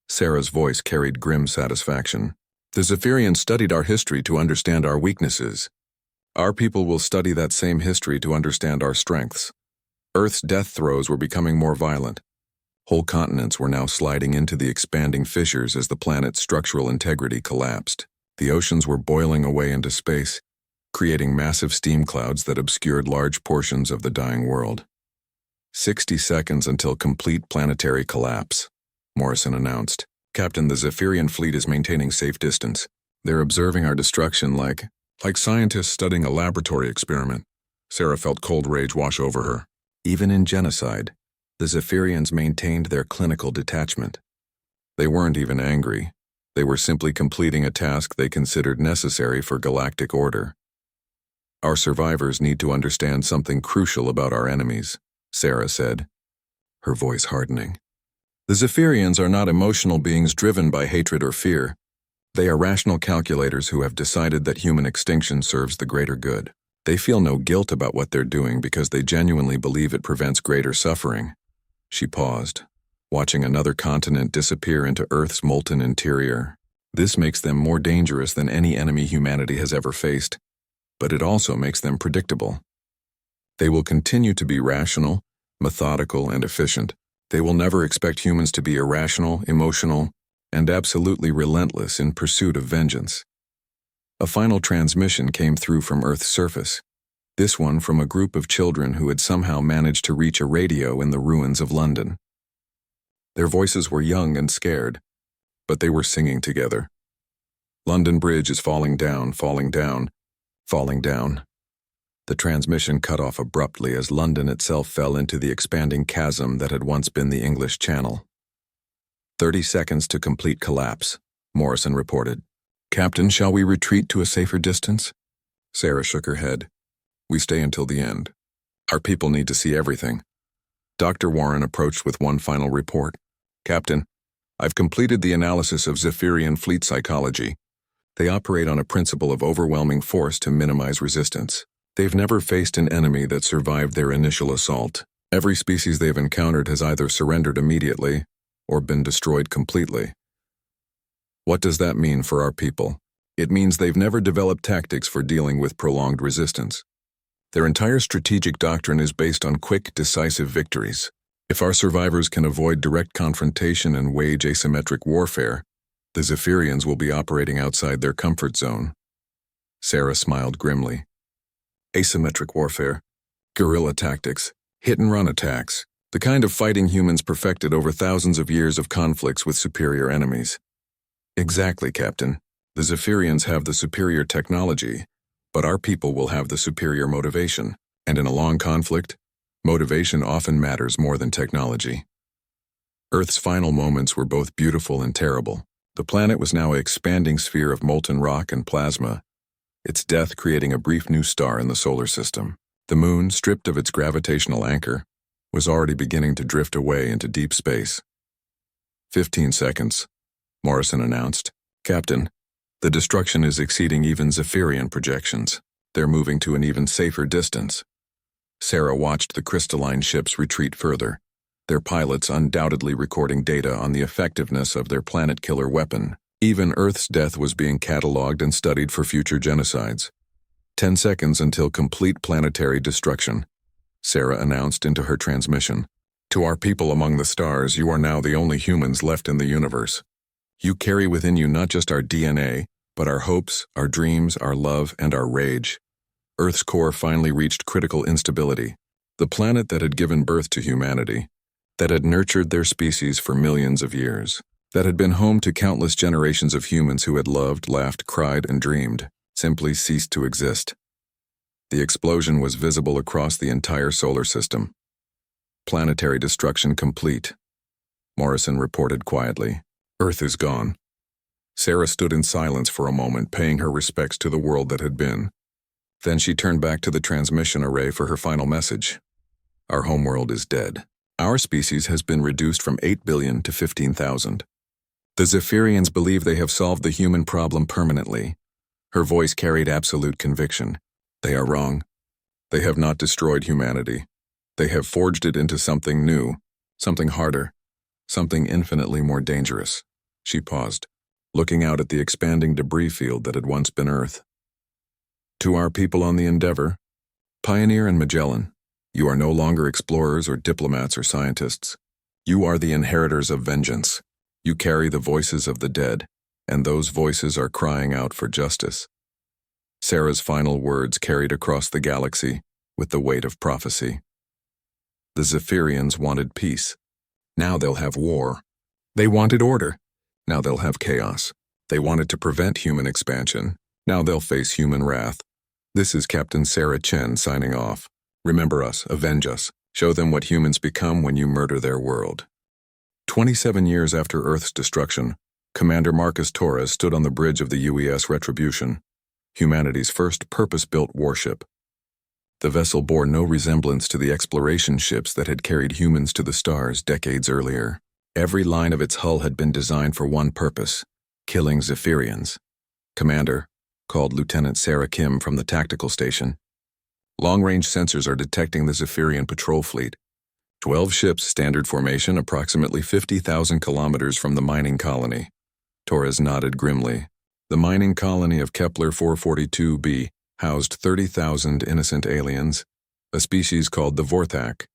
Speaker 1: Sarah's voice carried grim satisfaction. The Zephyrians studied our history to understand our weaknesses. Our people will study that same history to understand our strengths. Earth's death throes were becoming more violent. Whole continents were now sliding into the expanding fissures as the planet's structural integrity collapsed. The oceans were boiling away into space, creating massive steam clouds that obscured large portions of the dying world. 60 seconds until complete planetary collapse, Morrison announced. Captain, the Zephyrian fleet is maintaining safe distance. They're observing our destruction like scientists studying a laboratory experiment. Sarah felt cold rage wash over her. Even in genocide, the Zephyrians maintained their clinical detachment. They weren't even angry. They were simply completing a task they considered necessary for galactic order. Our survivors need to understand something crucial about our enemies, Sarah said, her voice hardening. The Zephyrians are not emotional beings driven by hatred or fear. They are rational calculators who have decided that human extinction serves the greater good. They feel no guilt about what they're doing because they genuinely believe it prevents greater suffering. She paused, watching another continent disappear into Earth's molten interior. This makes them more dangerous than any enemy humanity has ever faced, but it also makes them predictable. They will continue to be rational, methodical, and efficient. They will never expect humans to be irrational, emotional, and absolutely relentless in pursuit of vengeance. A final transmission came through from Earth's surface, this one from a group of children who had somehow managed to reach a radio in the ruins of London. Their voices were young and scared, but they were singing together. London Bridge is falling down, falling down, falling down. The transmission cut off abruptly as London itself fell into the expanding chasm that had once been the English Channel. 30 seconds to complete collapse, Morrison reported. Captain, shall we retreat to a safer distance? Sarah shook her head. We stay until the end. Our people need to see everything. Dr. Warren approached with one final report. Captain, I've completed the analysis of Zephyrian fleet psychology. They operate on a principle of overwhelming force to minimize resistance. They've never faced an enemy that survived their initial assault. Every species they've encountered has either surrendered immediately or been destroyed completely. What does that mean for our people? It means they've never developed tactics for dealing with prolonged resistance. Their entire strategic doctrine is based on quick, decisive victories. If our survivors can avoid direct confrontation and wage asymmetric warfare, the Zephyrians will be operating outside their comfort zone. Sarah smiled grimly. Asymmetric warfare, guerrilla tactics, hit-and-run attacks, the kind of fighting humans perfected over thousands of years of conflicts with superior enemies. Exactly, Captain. The Zephyrians have the superior technology, but our people will have the superior motivation, and in a long conflict, motivation often matters more than technology. Earth's final moments were both beautiful and terrible. The planet was now an expanding sphere of molten rock and plasma, its death creating a brief new star in the solar system. The moon, stripped of its gravitational anchor, was already beginning to drift away into deep space. 15 seconds, Morrison announced. Captain, the destruction is exceeding even Zephyrian projections. They're moving to an even safer distance. Sarah watched the crystalline ships retreat further, their pilots undoubtedly recording data on the effectiveness of their planet-killer weapon. Even Earth's death was being catalogued and studied for future genocides. 10 seconds until complete planetary destruction, Sarah announced into her transmission. To our people among the stars, you are now the only humans left in the universe. You carry within you not just our DNA, but our hopes, our dreams, our love, and our rage. Earth's core finally reached critical instability. The planet that had given birth to humanity, that had nurtured their species for millions of years, that had been home to countless generations of humans who had loved, laughed, cried, and dreamed, simply ceased to exist. The explosion was visible across the entire solar system. Planetary destruction complete, Morrison reported quietly. Earth is gone. Sarah stood in silence for a moment, paying her respects to the world that had been. Then she turned back to the transmission array for her final message. Our homeworld is dead. Our species has been reduced from 8 billion to 15,000. The Zephyrians believe they have solved the human problem permanently. Her voice carried absolute conviction. They are wrong. They have not destroyed humanity. They have forged it into something new, something harder, something infinitely more dangerous. She paused, looking out at the expanding debris field that had once been Earth. To our people on the Endeavor, Pioneer and Magellan, you are no longer explorers or diplomats or scientists. You are the inheritors of vengeance. You carry the voices of the dead, and those voices are crying out for justice. Sarah's final words carried across the galaxy with the weight of prophecy. The Zephyrians wanted peace. Now they'll have war. They wanted order. Now they'll have chaos. They wanted to prevent human expansion. Now they'll face human wrath. This is Captain Sarah Chen signing off. Remember us, avenge us. Show them what humans become when you murder their world. 27 years after Earth's destruction, Commander Marcus Torres stood on the bridge of the UES Retribution, humanity's first purpose-built warship. The vessel bore no resemblance to the exploration ships that had carried humans to the stars decades earlier. Every line of its hull had been designed for one purpose: killing Zephyrians. Commander, called Lieutenant Sarah Kim from the tactical station. Long-range sensors are detecting the Zephyrian patrol fleet. 12 ships, standard formation, approximately 50,000 kilometers from the mining colony. Torres nodded grimly. The mining colony of Kepler 442b housed 30,000 innocent aliens, a species called the Vorthak,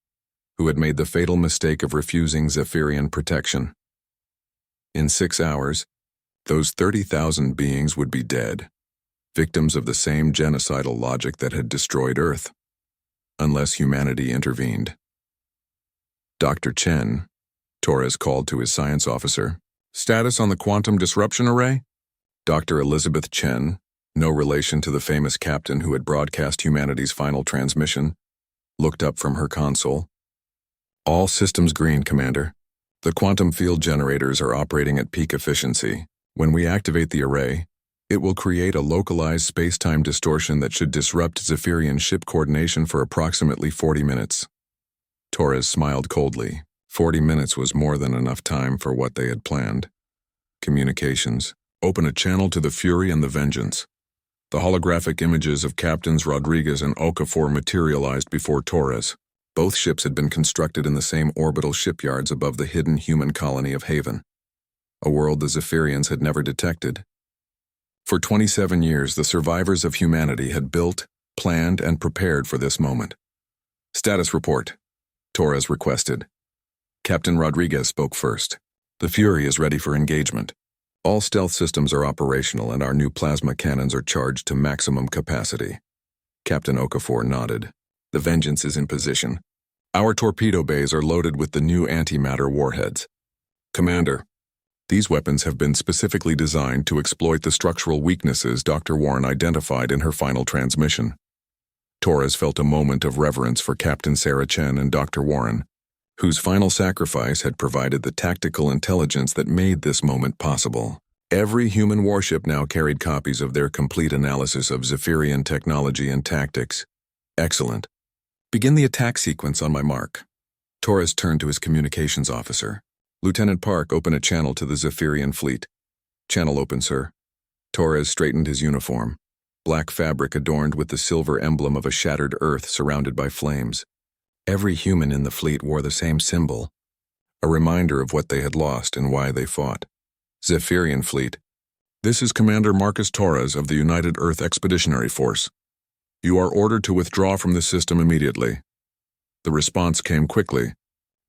Speaker 1: who had made the fatal mistake of refusing Zephyrian protection. In 6 hours, those 30,000 beings would be dead, victims of the same genocidal logic that had destroyed Earth, unless humanity intervened. Dr. Chen, Torres called to his science officer. Status on the quantum disruption array? Dr. Elizabeth Chen, no relation to the famous captain who had broadcast humanity's final transmission, looked up from her console. All systems green, Commander. The quantum field generators are operating at peak efficiency. When we activate the array, it will create a localized space-time distortion that should disrupt Zephyrian ship coordination for approximately 40 minutes. Torres smiled coldly. 40 minutes was more than enough time for what they had planned. Communications. Open a channel to the Fury and the Vengeance. The holographic images of Captains Rodriguez and Okafor materialized before Torres. Both ships had been constructed in the same orbital shipyards above the hidden human colony of Haven, a world the Zephyrians had never detected. For 27 years, the survivors of humanity had built, planned, and prepared for this moment. Status report, Torres requested. Captain Rodriguez spoke first. The Fury is ready for engagement. All stealth systems are operational and our new plasma cannons are charged to maximum capacity. Captain Okafor nodded. The Vengeance is in position. Our torpedo bays are loaded with the new antimatter warheads. Commander, these weapons have been specifically designed to exploit the structural weaknesses Dr. Warren identified in her final transmission. Torres felt a moment of reverence for Captain Sarah Chen and Dr. Warren, whose final sacrifice had provided the tactical intelligence that made this moment possible. Every human warship now carried copies of their complete analysis of Zephyrian technology and tactics. Excellent. Begin the attack sequence on my mark. Torres turned to his communications officer. Lieutenant Park, open a channel to the Zephyrian fleet. Channel open, sir. Torres straightened his uniform. Black fabric adorned with the silver emblem of a shattered Earth surrounded by flames. Every human in the fleet wore the same symbol, a reminder of what they had lost and why they fought. Zephyrian fleet. This is Commander Marcus Torres of the United Earth Expeditionary Force. You are ordered to withdraw from the system immediately. The response came quickly,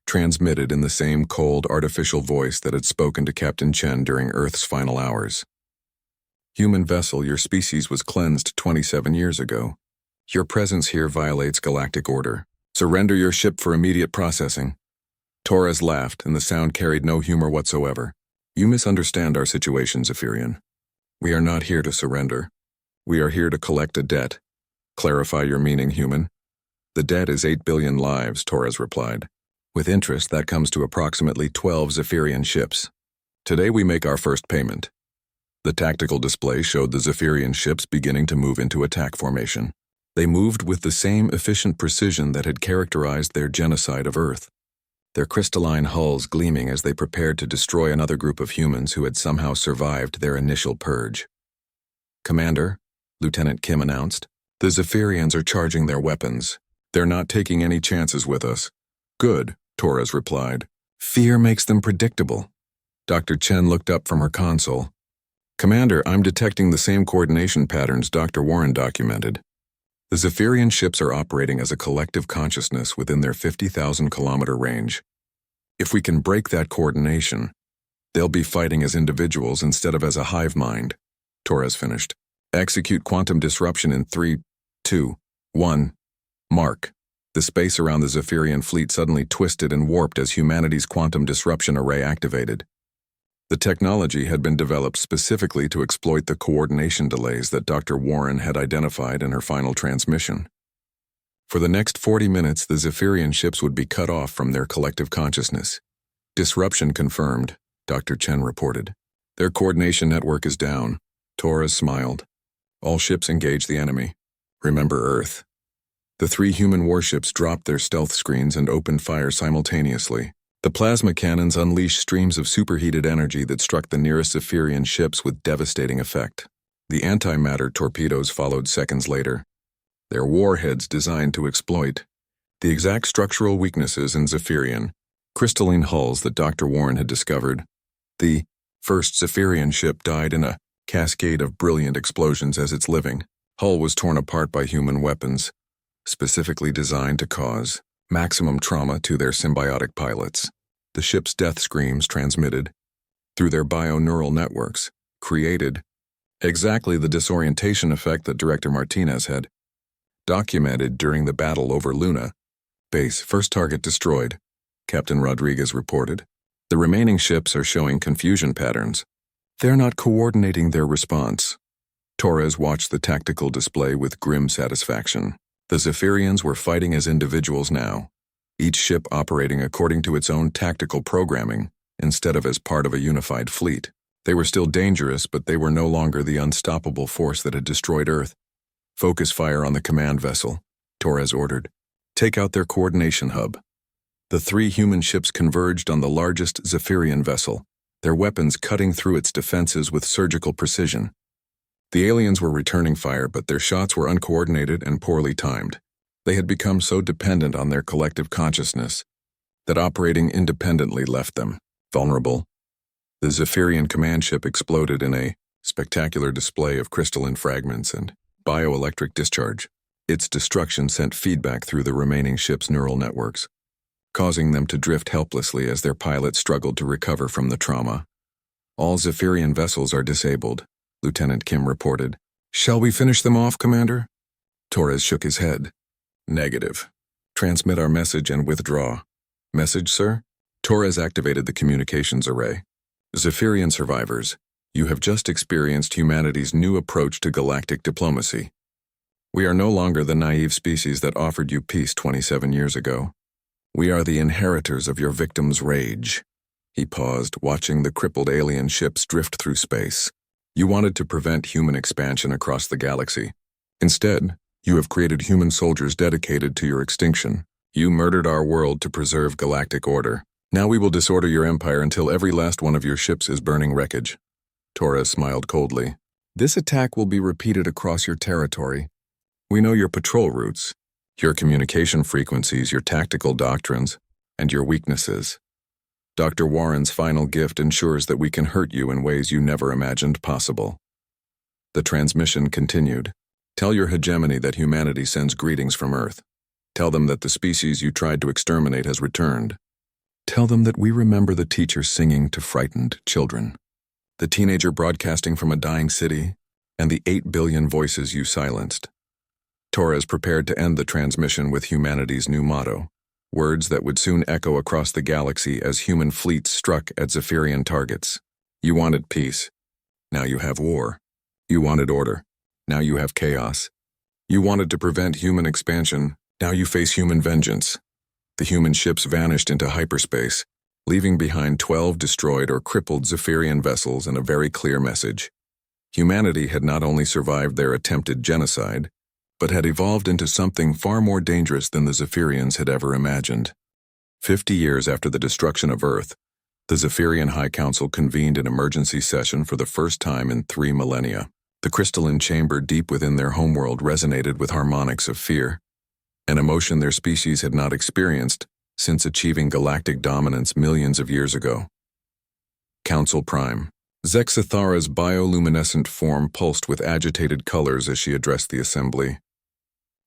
Speaker 1: transmitted in the same cold, artificial voice that had spoken to Captain Chen during Earth's final hours. Human vessel, your species was cleansed 27 years ago. Your presence here violates galactic order. Surrender your ship for immediate processing. Torres laughed, and the sound carried no humor whatsoever. You misunderstand our situation, Zephyrian. We are not here to surrender. We are here to collect a debt. Clarify your meaning, human. The debt is 8 billion lives, Torres replied. With interest, that comes to approximately 12 Zephyrian ships. Today we make our first payment. The tactical display showed the Zephyrian ships beginning to move into attack formation. They moved with the same efficient precision that had characterized their genocide of Earth, their crystalline hulls gleaming as they prepared to destroy another group of humans who had somehow survived their initial purge. Commander, Lieutenant Kim announced, the Zephyrians are charging their weapons. They're not taking any chances with us. Good, Torres replied. Fear makes them predictable. Dr. Chen looked up from her console. Commander, I'm detecting the same coordination patterns Dr. Warren documented. The Zephyrian ships are operating as a collective consciousness within their 50,000-kilometer range. If we can break that coordination, they'll be fighting as individuals instead of as a hive mind. Torres finished. Execute quantum disruption in 3, 2, 1. Mark. The space around the Zephyrian fleet suddenly twisted and warped as humanity's quantum disruption array activated. The technology had been developed specifically to exploit the coordination delays that Dr. Warren had identified in her final transmission. For the next 40 minutes, the Zephyrian ships would be cut off from their collective consciousness. Disruption confirmed, Dr. Chen reported. Their coordination network is down. Torres smiled. All ships engage the enemy. Remember Earth. The 3 human warships dropped their stealth screens and opened fire simultaneously. The plasma cannons unleashed streams of superheated energy that struck the nearest Zephyrian ships with devastating effect. The antimatter torpedoes followed seconds later, their warheads designed to exploit the exact structural weaknesses in Zephyrian, crystalline hulls that Dr. Warren had discovered. The first Zephyrian ship died in a cascade of brilliant explosions as its living hull was torn apart by human weapons, specifically designed to cause maximum trauma to their symbiotic pilots. The ship's death screams transmitted through their bioneural networks created exactly the disorientation effect that Director Martinez had documented during the battle over Luna Base. First target destroyed, Captain Rodriguez reported. The remaining ships are showing confusion patterns. They're not coordinating their response. Torres watched the tactical display with grim satisfaction. The Zephyrians were fighting as individuals now, each ship operating according to its own tactical programming instead of as part of a unified fleet. They were still dangerous, but they were no longer the unstoppable force that had destroyed Earth. Focus fire on the command vessel, Torres ordered. Take out their coordination hub. The 3 human ships converged on the largest Zephyrian vessel, their weapons cutting through its defenses with surgical precision. The aliens were returning fire, but their shots were uncoordinated and poorly timed. They had become so dependent on their collective consciousness that operating independently left them vulnerable. The Zephyrian command ship exploded in a spectacular display of crystalline fragments and bioelectric discharge. Its destruction sent feedback through the remaining ship's neural networks, causing them to drift helplessly as their pilots struggled to recover from the trauma. All Zephyrian vessels are disabled, Lieutenant Kim reported. Shall we finish them off, Commander? Torres shook his head. Negative. Transmit our message and withdraw. Message, sir? Torres activated the communications array. Zephyrian survivors, you have just experienced humanity's new approach to galactic diplomacy. We are no longer the naive species that offered you peace 27 years ago. We are the inheritors of your victims' rage. He paused, watching the crippled alien ships drift through space. You wanted to prevent human expansion across the galaxy. Instead, you have created human soldiers dedicated to your extinction. You murdered our world to preserve galactic order. Now we will disorder your empire until every last one of your ships is burning wreckage. Torres smiled coldly. This attack will be repeated across your territory. We know your patrol routes, your communication frequencies, your tactical doctrines, and your weaknesses. Dr. Warren's final gift ensures that we can hurt you in ways you never imagined possible. The transmission continued. Tell your hegemony that humanity sends greetings from Earth. Tell them that the species you tried to exterminate has returned. Tell them that we remember the teacher singing to frightened children, the teenager broadcasting from a dying city, and the 8 billion voices you silenced. Torres prepared to end the transmission with humanity's new motto, words that would soon echo across the galaxy as human fleets struck at Zephyrian targets. You wanted peace. Now you have war. You wanted order. Now you have chaos. You wanted to prevent human expansion. Now you face human vengeance. The human ships vanished into hyperspace, leaving behind 12 destroyed or crippled Zephyrian vessels and a very clear message. Humanity had not only survived their attempted genocide, but had evolved into something far more dangerous than the Zephyrians had ever imagined. 50 years after the destruction of Earth, the Zephyrian High Council convened an emergency session for the first time in 3 millennia. The crystalline chamber deep within their homeworld resonated with harmonics of fear, an emotion their species had not experienced since achieving galactic dominance millions of years ago. Council Prime. Zexathara's bioluminescent form pulsed with agitated colors as she addressed the assembly.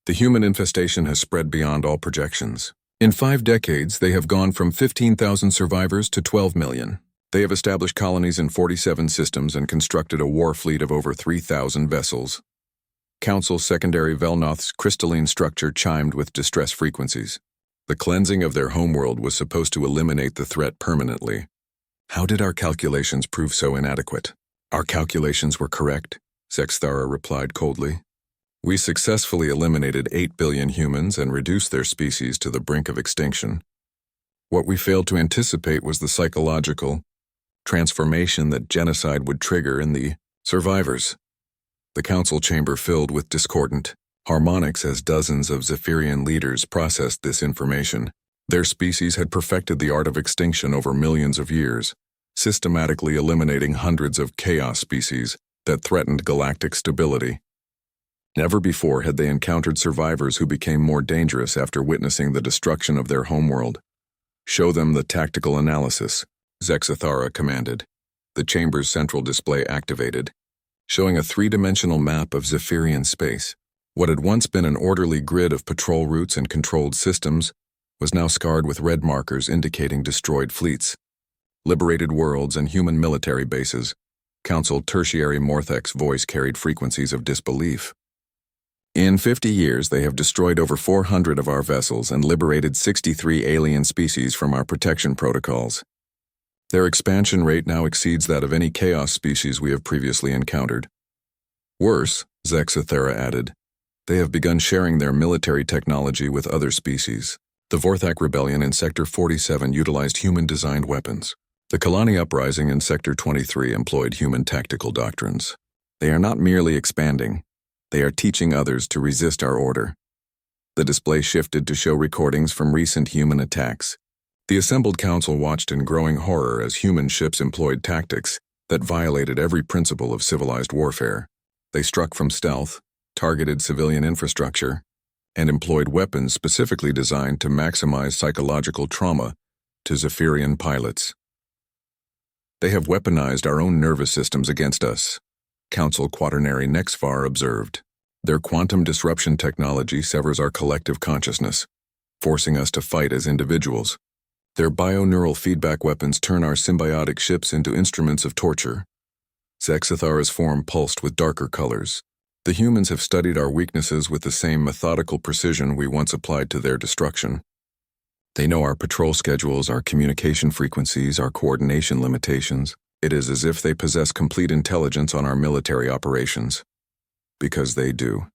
Speaker 1: The human infestation has spread beyond all projections. In 5 decades, they have gone from 15,000 survivors to 12 million. They have established colonies in 47 systems and constructed a war fleet of over 3,000 vessels. Council Secondary Velnoth's crystalline structure chimed with distress frequencies. The cleansing of their homeworld was supposed to eliminate the threat permanently. How did our calculations prove so inadequate? Our calculations were correct, Zexathara replied coldly. We successfully eliminated 8 billion humans and reduced their species to the brink of extinction. What we failed to anticipate was the psychological transformation that genocide would trigger in the survivors. The council chamber filled with discordant harmonics as dozens of Zephyrian leaders processed this information. Their species had perfected the art of extinction over millions of years, systematically eliminating hundreds of chaos species that threatened galactic stability. Never before had they encountered survivors who became more dangerous after witnessing the destruction of their homeworld. Show them the tactical analysis, Zexathara commanded. The chamber's central display activated, showing a 3-dimensional map of Zephyrian space. What had once been an orderly grid of patrol routes and controlled systems was now scarred with red markers indicating destroyed fleets, liberated worlds, and human military bases. Council Tertiary Morthek's voice carried frequencies of disbelief. In 50 years, they have destroyed over 400 of our vessels and liberated 63 alien species from our protection protocols. Their expansion rate now exceeds that of any chaos species we have previously encountered. Worse, Zexathara added, they have begun sharing their military technology with other species. The Vorthak Rebellion in Sector 47 utilized human-designed weapons. The Kalani Uprising in Sector 23 employed human tactical doctrines. They are not merely expanding. They are teaching others to resist our order. The display shifted to show recordings from recent human attacks. The assembled council watched in growing horror as human ships employed tactics that violated every principle of civilized warfare. They struck from stealth, targeted civilian infrastructure, and employed weapons specifically designed to maximize psychological trauma to Zephyrian pilots. They have weaponized our own nervous systems against us, Council Quaternary Nexvar observed. Their quantum disruption technology severs our collective consciousness, forcing us to fight as individuals. Their bioneural feedback weapons turn our symbiotic ships into instruments of torture. Zexathara's form pulsed with darker colors. The humans have studied our weaknesses with the same methodical precision we once applied to their destruction. They know our patrol schedules, our communication frequencies, our coordination limitations. It is as if they possess complete intelligence on our military operations. Because they do,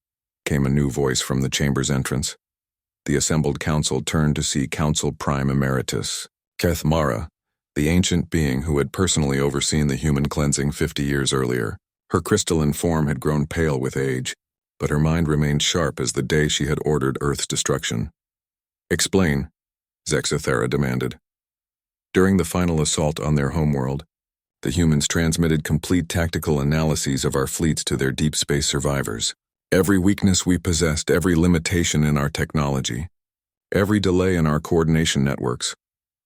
Speaker 1: came a new voice from the chamber's entrance. The assembled council turned to see Council Prime Emeritus, Kethmara, the ancient being who had personally overseen the human cleansing 50 years earlier. Her crystalline form had grown pale with age, but her mind remained sharp as the day she had ordered Earth's destruction. Explain, Zexathara demanded. During the final assault on their homeworld, the humans transmitted complete tactical analyses of our fleets to their deep space survivors. Every weakness we possessed, every limitation in our technology, every delay in our coordination networks,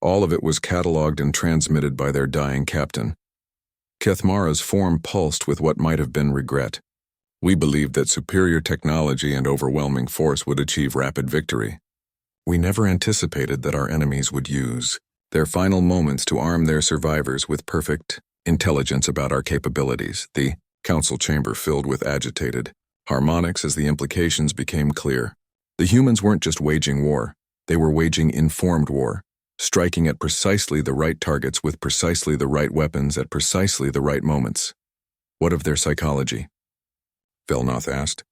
Speaker 1: all of it was cataloged and transmitted by their dying captain. Kethmara's form pulsed with what might have been regret. We believed that superior technology and overwhelming force would achieve rapid victory. We never anticipated that our enemies would use their final moments to arm their survivors with perfect intelligence about our capabilities. The council chamber filled with agitated harmonics as the implications became clear. The humans weren't just waging war, they were waging informed war, striking at precisely the right targets with precisely the right weapons at precisely the right moments. What of their psychology? Velnoth asked.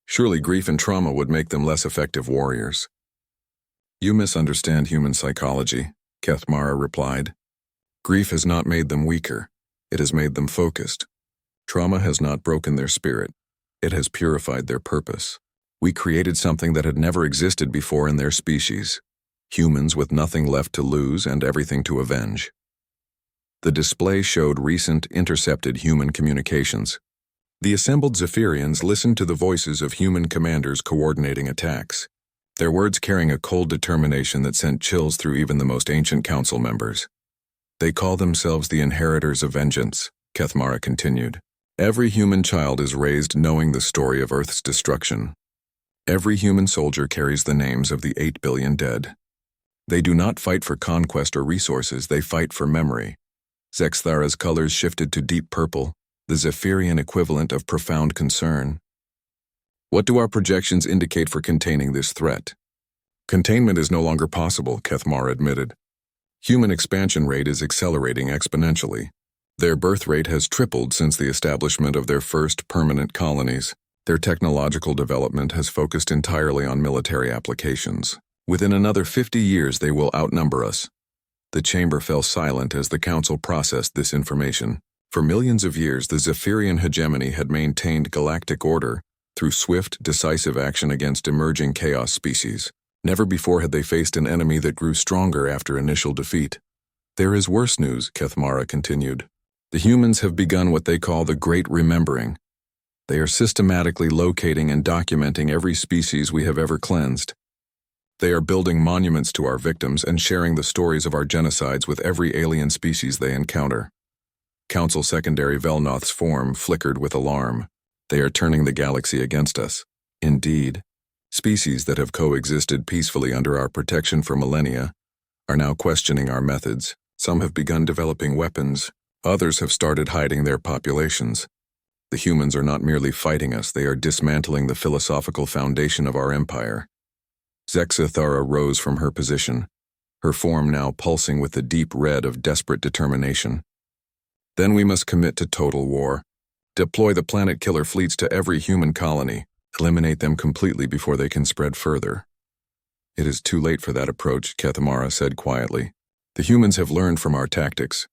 Speaker 1: Surely grief and trauma would make them less effective warriors. You misunderstand human psychology, Kethmara replied. Grief has not made them weaker. It has made them focused. Trauma has not broken their spirit. It has purified their purpose. We created something that had never existed before in their species. Humans with nothing left to lose and everything to avenge. The display showed recent intercepted human communications. The assembled Zephyrians listened to the voices of human commanders coordinating attacks, their words carrying a cold determination that sent chills through even the most ancient council members. They call themselves the inheritors of vengeance, Kethmara continued. Every human child is raised knowing the story of Earth's destruction. Every human soldier carries the names of the 8 billion dead. They do not fight for conquest or resources, they fight for memory. Zexthara's colors shifted to deep purple, the Zephyrian equivalent of profound concern. What do our projections indicate for containing this threat? Containment is no longer possible, Kethmara admitted. Human expansion rate is accelerating exponentially. Their birth rate has tripled since the establishment of their first permanent colonies. Their technological development has focused entirely on military applications. Within another 50 years, they will outnumber us. The chamber fell silent as the council processed this information. For millions of years, the Zephyrian hegemony had maintained galactic order through swift, decisive action against emerging chaos species. Never before had they faced an enemy that grew stronger after initial defeat. There is worse news, Kethmara continued. The humans have begun what they call the Great Remembering. They are systematically locating and documenting every species we have ever cleansed. They are building monuments to our victims and sharing the stories of our genocides with every alien species they encounter. Council Secondary Velnoth's form flickered with alarm. They are turning the galaxy against us. Indeed, species that have coexisted peacefully under our protection for millennia are now questioning our methods. Some have begun developing weapons. Others have started hiding their populations. The humans are not merely fighting us, they are dismantling the philosophical foundation of our empire. Zexthara rose from her position, her form now pulsing with the deep red of desperate determination. Then we must commit to total war. Deploy the planet killer fleets to every human colony. Eliminate them completely before they can spread further. It is too late for that approach, Kethmara said quietly. The humans have learned from our tactics.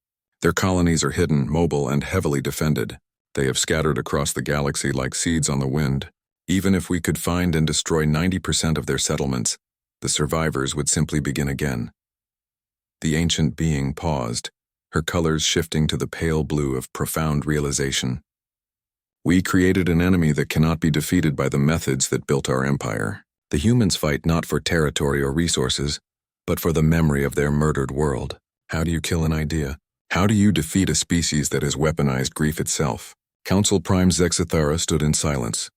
Speaker 1: Their colonies are hidden, mobile, and heavily defended. They have scattered across the galaxy like seeds on the wind. Even if we could find and destroy 90% of their settlements, the survivors would simply begin again. The ancient being paused, her colors shifting to the pale blue of profound realization. We created an enemy that cannot be defeated by the methods that built our empire. The humans fight not for territory or resources, but for the memory of their murdered world. How do you kill an idea? How do you defeat a species that has weaponized grief itself? Council Prime Zexthara stood in silence,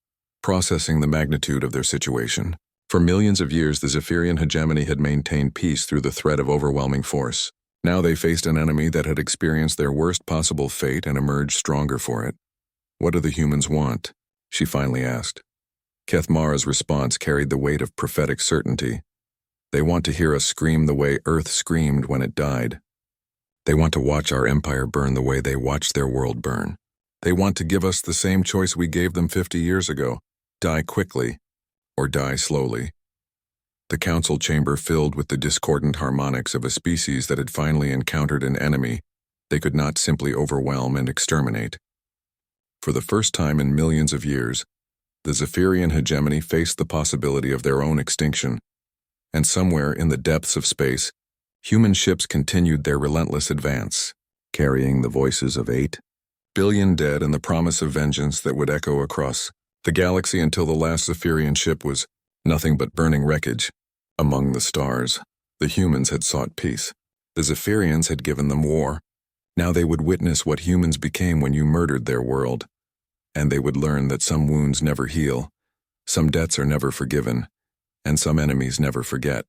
Speaker 1: processing the magnitude of their situation. For millions of years, the Zephyrian hegemony had maintained peace through the threat of overwhelming force. Now they faced an enemy that had experienced their worst possible fate and emerged stronger for it. What do the humans want? She finally asked. Kethmara's response carried the weight of prophetic certainty. They want to hear us scream the way Earth screamed when it died. They want to watch our empire burn the way they watched their world burn. They want to give us the same choice we gave them 50 years ago. Die quickly, or die slowly. The council chamber filled with the discordant harmonics of a species that had finally encountered an enemy they could not simply overwhelm and exterminate. For the first time in millions of years, the Zephyrian hegemony faced the possibility of their own extinction, and somewhere in the depths of space, human ships continued their relentless advance, carrying the voices of 8 billion dead and the promise of vengeance that would echo across the galaxy until the last Zephyrian ship was nothing but burning wreckage. Among the stars, the humans had sought peace. The Zephyrians had given them war. Now they would witness what humans became when you murdered their world, and they would learn that some wounds never heal, some debts are never forgiven, and some enemies never forget.